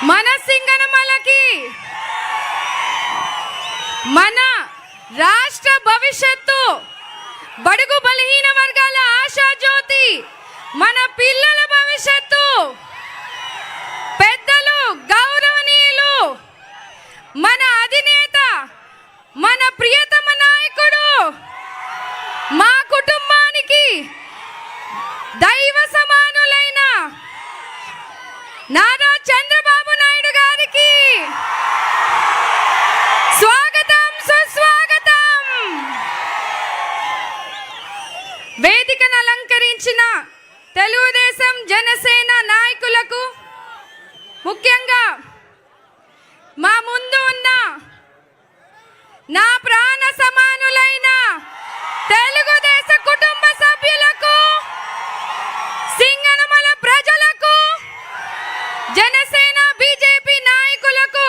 మన సింగనమలకి మన రాష్ట్ర భవిష్యత్తు, బడుగు బలహీన వర్గాల ఆశా జ్యోతి, మన పిల్లల భవిష్యత్తు, పెద్దలు గౌరవనీయులు, మన అధినేత, మన ప్రియతమ నాయకుడు, మా కుటుంబానికి దైవ సమానులైన నారా చంద్రబాబు నాయుడు గారికి స్వాగతం, సుస్వాగతం. వేదికను అలంకరించిన తెలుగుదేశం జనసేన నాయకులకు, ముఖ్యంగా మా ముందు ఉన్న నా ప్రాణ సమానులైన తెలుగుదేశ కుటుంబ సభ్యులకు, సింగనమల ప్రజలకు, జనసేన బీజేపీ నాయకులకు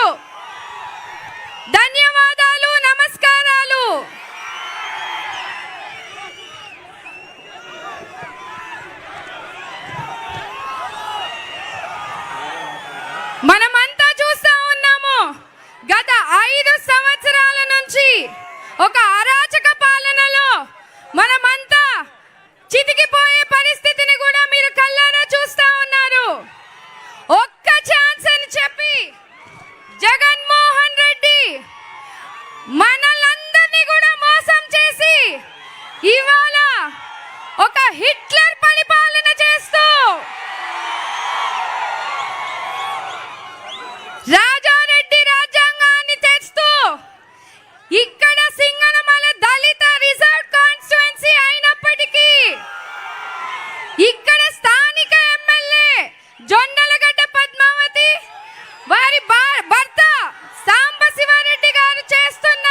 ధన్యవాదాలు, నమస్కారాలు. మనమంతా చూస్తూ ఉన్నాము, గత 5 సంవత్సరాల నుంచి ఒక అరాచక పాలనలో మనమంతా చితికిపోయే పరిస్థితిని కూడా మీరు కళ్ళారా చూస్తూ ఉన్నారు. ఒక్క ఛాన్స్ అని చెప్పి జగన్మోహన్ రెడ్డి మనలందరినీ కూడా మోసం చేసి ఇవాళ ఒక హిట్లర్ పరిపాలన చేస్తూ రాజారెడ్డి రాజ్యాంగాన్ని తెస్తూ ఇక్కడ సింగనమల దళిత రిజర్వ్ కాన్స్టిట్యుయెన్సీ అయినప్పటికీ ఇక్కడ స్థానిక ఎమ్మెల్యే జొన్నలగడ్డ పద్మావతి వారి భర్త సాంబశివారెడ్డి గారు చేస్తున్న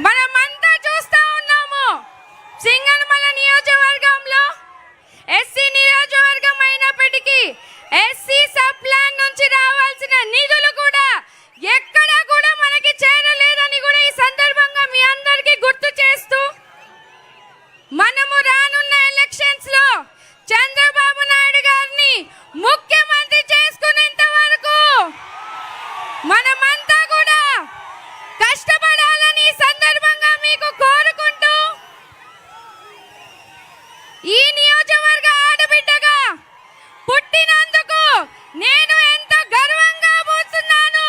మనమంతా చూస్తా ఉన్నాము. సింగనమల నియోజకవర్గంలో ఎస్సీ నియోజకవర్గం అయినప్పటికీ ఎస్సీ సబ్ ప్లాన్ నుంచి రావాల్సిన నిధులు కూడా ఎక్కడా కూడా మనకి చేరలేదని కూడా ఈ సందర్భంగా మీ అందరికీ గుర్తు చేస్తూ, మనము రానున్న ఎలక్షన్స్ లో చంద్రబాబు నాయుడు గారిని ముఖ్యమంత్రి చేసుకునేంత వరకు మనమంతా కూడా కష్టపడాలని ఈ సందర్భంగా మీకు కోరుకుంటూ, ఈ నియోజకవర్గ ఆడబిడ్డగా పుట్టినందుకు నేను ఎంతో గర్వంగా పోతున్నాను.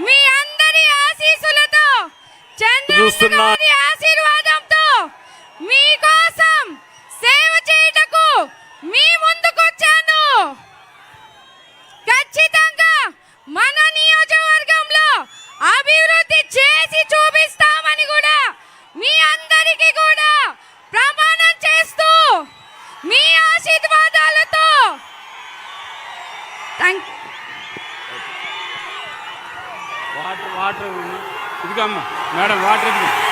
మీ అందరి ఆశీస్సులతో, చంద్రబాబు గారి ఆశీర్వాదంతో మీకోసం సేవ చేయటకు మీ ముందుకొచ్చాను. ఖచ్చితంగా మన నియోజకవర్గంలో అభివృద్ధి చేసి చూపిస్తామని కూడా మీ అందరికీ కూడా ప్రమాణం చేస్తూ, మీ ఆశీర్వాదాలతో వాటర్ ఇదిగమ్మా మేడం, వాటర్ ఇది.